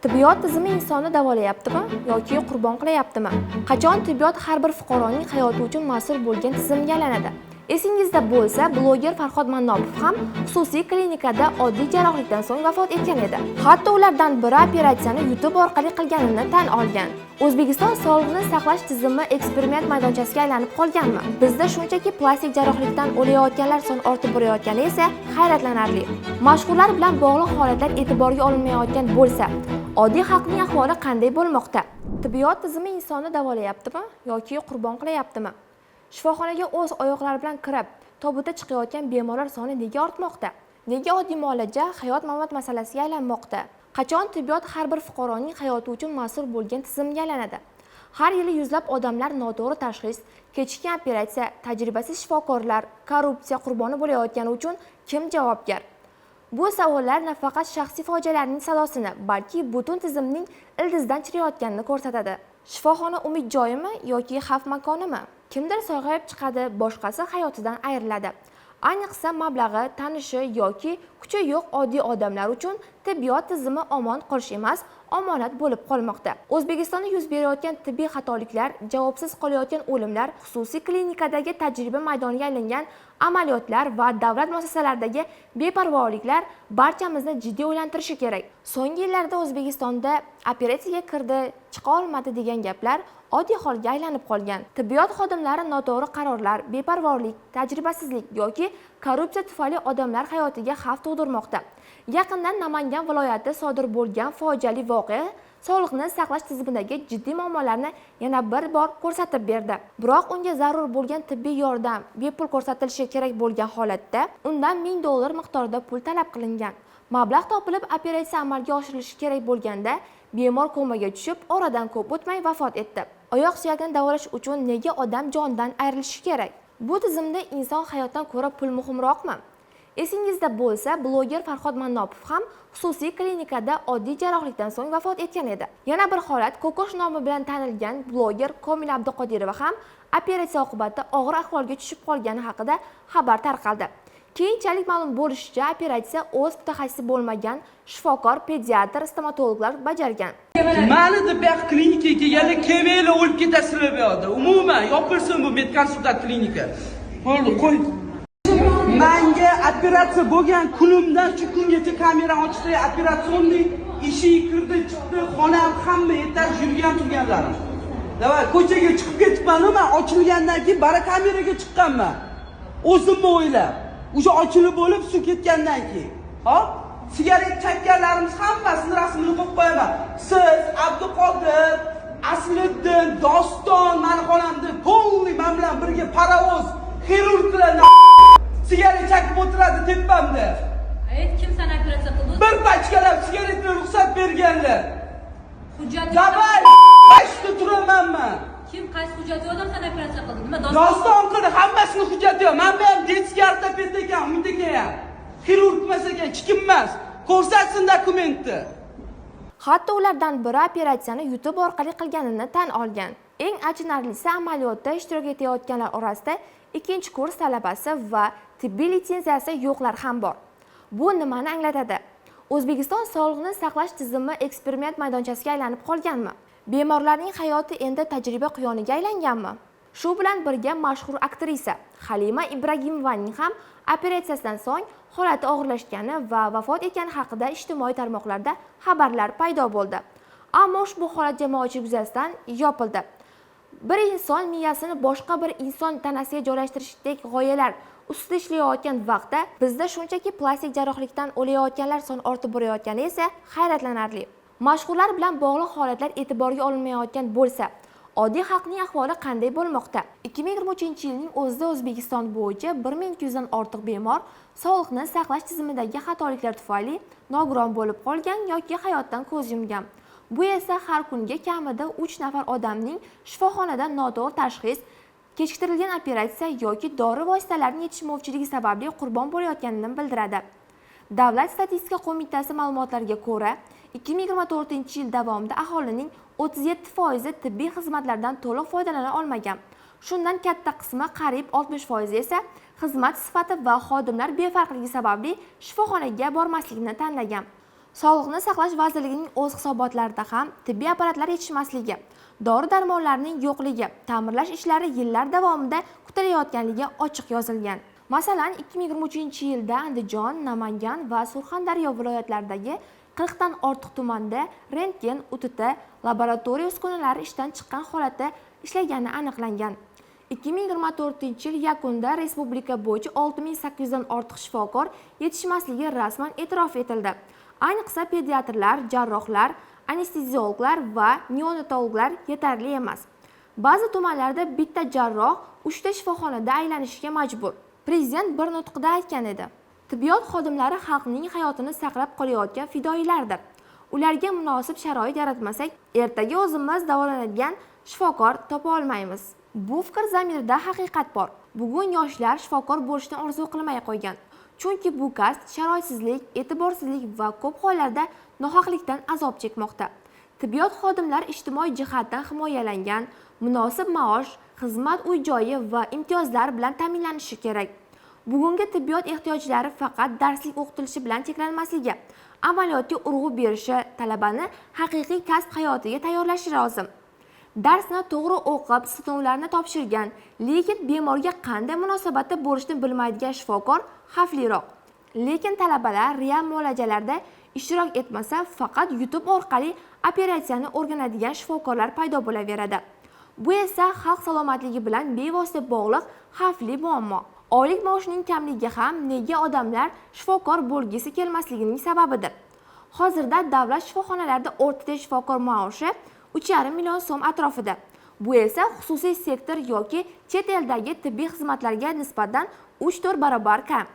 Tibbiyot tizimi insonni davolayaptimi yoki qurbon qilyaptimi? Qachon tibbiyot har bir fuqaroning hayoti uchun mas'ul bo'lgan tizimga aylanadi? Esingizda bo'lsa, bloger Farhod Mannopov ham xususiy klinikada oddiy jarrohlikdan so'ng vafot etgan edi. Hatto ulardan biri operatsiyani YouTube orqali qilganini tan olgan. O'zbekiston sog'liqni saqlash tizimi eksperiment maydonchasiga aylanib qolganmi? Bizda shunchaki plastik jarrohlikdan o'layotganlar soni ortib borayotgani esa hayratlanarli. Mashhurlar bilan bog'liq holatlar e'tiborga olinmayotgan bo'lsa, oddiy xalqning ahvoli qanday bo'lmoqda? Tibbiyot tizimi insonni davolayaptimi yoki qurbon qilyaptimi? Shifoxonaga o'z oyoqlari bilan kirib, tobutda chiqayotgan bemorlar soni nega ortmoqda? Nega oddiy muolaja hayot-mamot masalasiga aylanmoqda? Qachon tibbiyot har bir fuqaroning hayoti uchun mas'ul bo'lgan tizimga aylanadi? Har yili yuzlab odamlar noto'g'ri tashxis, kechikkan operatsiya, tajribasiz shifokorlar, korrupsiya qurboni bo'layotgani uchun kim javobgar? Bu savollar nafaqat shaxsiy fojialarning sadosini, balki butun tizimning ildizidan chirayotganini ko'rsatadi. Shifoxona umid joyimi yoki xavf makonimi? Kimdir sog'ayib chiqadi, boshqasi hayotidan ayriladi. Ayniqsa mablag'i, tanishi yoki kuchi yo'q oddiy odamlar uchun tibbiyot tizimi omon qolish emas, omonat bo'lib qolmoqda. O'zbekistonda yuz berayotgan tibbiy xatoliklar, javobsiz qolayotgan o'limlar, xususiy klinikadagi tajriba maydoniga aylangan amaliyotlar va davlat muassasalaridagi beparvoliklar barchamizni jiddiy o'ylantirishi kerak. So'nggi yillarda O'zbekistonda operatsiyaga kirdi, chiqa olmadi degan gaplar oddiy holga aylanib qolgan. Tibbiyot xodimlari noto'g'ri qarorlar, beparvolik, tajribasizlik yoki korrupsiya tufayli odamlar hayotiga xavf tug'dirmoqda. Yaqindan Namangan viloyatida sodir bo'lgan fojiali voqea sog'liqni saqlash tizimidagi jiddiy muammolarni yana bir bor ko'rsatib berdi. Biroq unga zarur bo'lgan tibbiy yordam bepul ko'rsatilishi kerak bo'lgan holatda undan $1000 miqdorida pul talab qilingan. Mablag' topilib operatsiya amalga oshirilishi kerak bo'lganda bemor komaga tushib, oradan ko'p o'tmay vafot etdi. Oyoq suyagini davolash uchun nega odam jonidan ayrilishi kerak? Bu tizimda inson hayotdan ko'ra pul muhimroqmi? Esingizda bo'lsa, bloger Farhod Mannopov ham xususiy klinikada oddiy jarrohlikdan so'ng vafot etgan edi. Yana bir holat, Kokosh nomi bilan tanilgan bloger Komila Abduqodirova ham operatsiya oqibatida og'ir ahvolga tushib qolgani haqida xabar tarqaldi. Keyinchalik ma'lum bo'lishicha, operatsiya o'z mutaxassisi bo'lmagan shifokor, pediatr, stomatologlar bajargan. Mani deb klinikaga kelganda kelmanglar, o'lib ketasizlar bu yerda. Umuman yopilsin bu medkonsultat klinika. Bo'ldi, qo'y. Menga operatsiya bo'lgan kunimdan shu kungacha kamera ochdi, operatsionni eshigi kirdi, chiqdi, xonam hamma etaj yurgan turganlarim. Davay, ko'chaga chiqib ketibman, men ochilgandan keyin bara kameraga chiqqanman. O'zimni o'ylab. O'sha ochilib bo'lib suv ketgandan keyin. Hop? Sigaret chekkanlarimiz hammasini rasmini qo'yib qo'yaman. Siz, Abduqodir, Asliddin, Doston, meni xonamda polni men bilan birga parovoz, xirurglar sigaret chekib o'tiradi tepamda. Kim sana operatsiya qildi? Bir pachkalab sigaretga ruxsat berganlar. Hujjat Davay, bashda turamanman. Kim qaysi hujjat yo'qdan sana operatsiya qildi? Nima Doston qildi, hammasini hujjati yo'q. Men ham detskiy ortoped ekan, umid ekan. Xirurg emas ekan, hech kim emas. Ko'rsatsin dokumentni. Hatto ulardan biri operatsiyani YouTube orqali qilganini tan olgan. Eng achinarlisi, amaliyotda ishtirok etayotganlar orasida ikkinchi kurs talabasi va tibbiy litsenziyasi yo'qlar ham bor. Bu nimani anglatadi? O'zbekiston sog'liqni saqlash tizimi eksperiment maydonchasiga aylanib qolganmi? Bemorlarning hayoti endi tajriba quyoniga aylanganmi? Shu bilan birga mashhur aktrisa Halima Ibragimovaning ham operatsiyasidan so'ng holati og'irlashgani va vafot etgani haqida ijtimoiy tarmoqlarda xabarlar paydo bo'ldi. Ammo ushbu holat jamoatchilik yuzasidan yopildi. Bir inson miyasini boshqa bir inson tanasiga joylashtirishdek g'oyalar ustida ishlayotgan vaqtda bizda shunchaki plastik jarrohlikdan o'layotganlar soni ortib borayotgani esa hayratlanarli. Mashhurlar bilan bog'liq holatlar e'tiborga olinmayotgan bo'lsa, oddiy xalqning ahvoli qanday bo'lmoqda? 2023-yilning o'zida O'zbekiston bo'yicha 1200 dan ortiq bemor sog'liqni saqlash tizimidagi xatoliklar tufayli nogiron bo'lib qolgan yoki hayotdan ko'z yumgan. Bu esa har kunga kamida 3 nafar odamning shifoxonada noto'g'ri tashxis, kechiktirilgan operatsiya yoki dori vositalarining yetishmovchiligi sababli qurbon bo'layotganini bildiradi. Davlat statistika qo'mitasi ma'lumotlariga ko'ra, 2024-yil davomida aholining 37% tibbiy xizmatlardan to'liq foydalana olmagan. Shundan katta qismi, qariyb 60% esa xizmat sifati va xodimlar befarqligi sababli shifoxonaga bormaslikni tanlagan. Sog'liqni saqlash vazirligining o'z hisobotlarida ham tibbiy apparatlar yetishmasligi, dori-darmonlarning yo'qligi, ta'mirlash ishlari yillar davomida kutilayotganligi ochiq yozilgan. Masalan, 2023-yilda Andijon, Namangan va Surxondaryo viloyatlaridagi 40 dan ortiq tumanda rentgen, UTT, laboratoriya uskunalari ishdan chiqqan holatda ishlagani aniqlangan. 2024-yil yakunida respublika bo'yicha 6800 dan ortiq shifokor yetishmasligi rasman e'tirof etildi. Ayniqsa pediatrlar, jarrohlar, anesteziologlar va neonatologlar yetarli emas. Ba'zi tumanlarda bitta jarroh 3 ta shifoxonada aylanishga majbur. Prezident bir nutqida aytgan edi: tibbiyot xodimlari xalqning hayotini saqlab qolayotgan fidoyilardir. Ularga munosib sharoit yaratmasak, ertaga o'zimiz davolanadigan shifokor topa olmaymiz. Bu fikr zamirida haqiqat bor. Bugun yoshlar shifokor bo'lishni orzu qilmay qo'ygan. Chunki bu kasb sharoitsizlik, e'tiborsizlik va ko'p hollarda nohaqlikdan azob chekmoqda. Tibbiyot xodimlari ijtimoiy jihatdan himoyalangan, munosib maosh, xizmat uy-joyi va imtiyozlar bilan ta'minlanishi kerak. Bugungi tibbiyot ehtiyojlari faqat darslik o'qitilishi bilan cheklanmasligi, amaliyotga urg'u berishi, talabani haqiqiy kasb hayotiga tayyorlashi lozim. Darsni to'g'ri o'qib, sinovlarni topshirgan, lekin bemorga qanday munosabatda bo'lishni bilmaydigan shifokor xavfliroq. Lekin talabalar real muolajalarda ishtirok etmasa, faqat YouTube orqali operatsiyani o'rganadigan shifokorlar paydo bo'laveradi. Bu esa xalq salomatligi bilan bevosita bog'liq xavfli muammo. Oylik maoshining kamligi ham nega odamlar shifokor bo'lgisi kelmasligining sababidir. Hozirda davlat shifoxonalarida o'rtacha shifokor maoshi 3,5 million so'm atrofida. Bu esa xususiy sektor yoki chet eldagi tibbiy xizmatlarga nisbatan 3-4 barobar kam.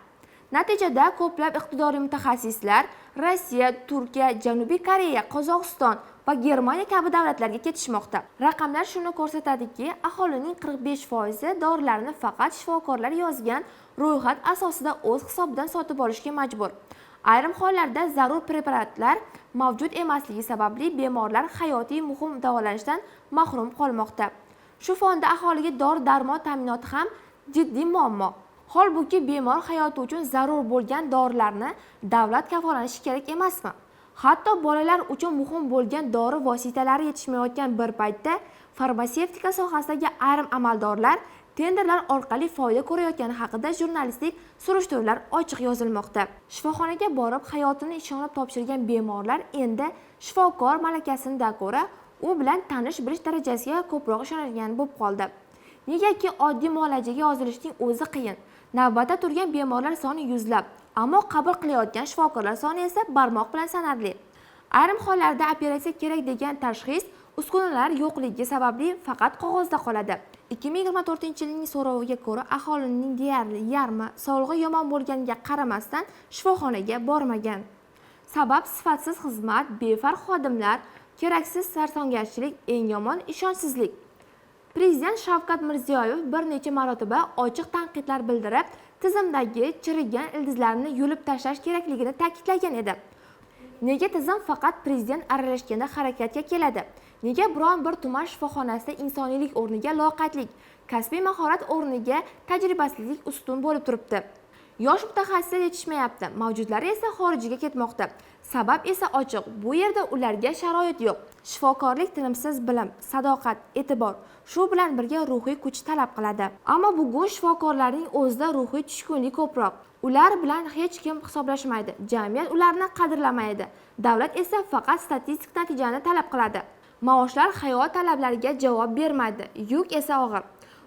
Natijada ko'plab iqtidorli mutaxassislar Rossiya, Turkiya, Janubiy Koreya, Qozog'iston va Germaniya kabi davlatlarga ketishmoqda. Raqamlar shuni ko'rsatadiki, aholining 45% dorilarni faqat shifokorlar yozgan ro'yxat asosida o'z hisobidan sotib olishga majbur. Ayrim hollarda zarur preparatlar mavjud emasligi sababli bemorlar hayotiy muhim davolanishdan mahrum qolmoqda. Shu fonda aholiga dori-darmon ta'minoti ham jiddiy muammo. Holbuki bemor hayoti uchun zarur bo'lgan dorilarni davlat kafolanishi kerak emasmi? Hatto bolalar uchun muhim bo'lgan dori vositalari yetishmayotgan bir paytda farmatsevtika sohasidagi ayrim amaldorlar tenderlar orqali foyda ko'rayotgani haqida jurnalistik surishtiruvlar ochiq yozilmoqda. Shifoxonaga borib hayotini ishonib topshirgan bemorlar endi shifokor malakasidan ko'ra u bilan tanish-bilish darajasiga ko'proq ishonadigan bo'lib qoldi. Negaki oddiy muolajaga yozilishning o'zi qiyin. Navbatda turgan bemorlar soni yuzlab, ammo qabul qilayotgan shifokorlar soni esa barmoq bilan sanarli. Ayrim hollarda operatsiya kerak degan tashxis uskunalar yo'qligi sababli faqat qog'ozda qoladi. 2024-yilning so'roviga ko'ra aholining deyarli yarmi sog'lig'i yomon bo'lganiga qaramasdan shifoxonaga bormagan. Sabab sifatsiz xizmat, befarq xodimlar, keraksiz sarsongarchilik, eng yomon ishonchsizlik. Prezident Shavkat Mirziyoyev bir necha marotaba ochiq tanqidlar bildirib, tizimdagi chirigan ildizlarni yulib tashlash kerakligini ta'kidlagan edi. Nega tizim faqat prezident aralashganda harakatga keladi? Nega biron bir tuman shifoxonasida insoniylik o'rniga loqaydlik, kasbiy mahorat o'rniga tajribasizlik ustun bo'lib turibdi? Yosh mutaxassislar yetishmayapti, mavjudlari esa xorijga ketmoqda. Sabab esa ochiq, bu yerda ularga sharoit yo'q. Shifokorlik tinimsiz bilim, sadoqat, e'tibor, shu bilan birga ruhiy kuch talab qiladi. Ammo bugun shifokorlarning o'zida ruhiy tushkunlik ko'proq. Ular bilan hech kim hisoblashmaydi, jamiyat ularni qadrlamaydi. Davlat esa faqat statistik natijani talab qiladi. Maoshlar hayot talablariga javob bermaydi, yuk esa og'ir.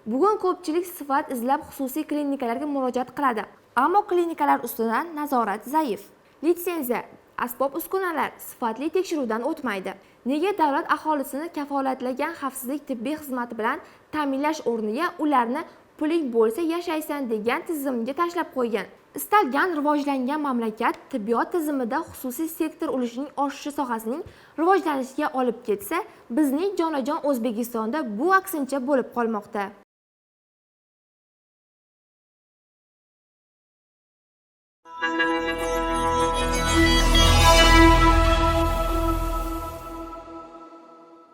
Bugun ko'pchilik sifat izlab xususiy klinikalarga murojaat qiladi, ammo klinikalar ustidan nazorat zaif. Litsenziya, asbob uskunalar sifatli tekshiruvdan o'tmaydi. Nega davlat aholisini kafolatlagan xavfsizlik tibbiy xizmati bilan ta'minlash o'rniga ularni puling bo'lsa yashaysan degan tizimga tashlab qo'ygan? Istalgan rivojlangan mamlakat tibbiyot tizimida xususiy sektor ulushining oshishi sohasining rivojlanishiga olib ketsa, bizning jonajon O'zbekistonda bu aksincha bo'lib qolmoqda.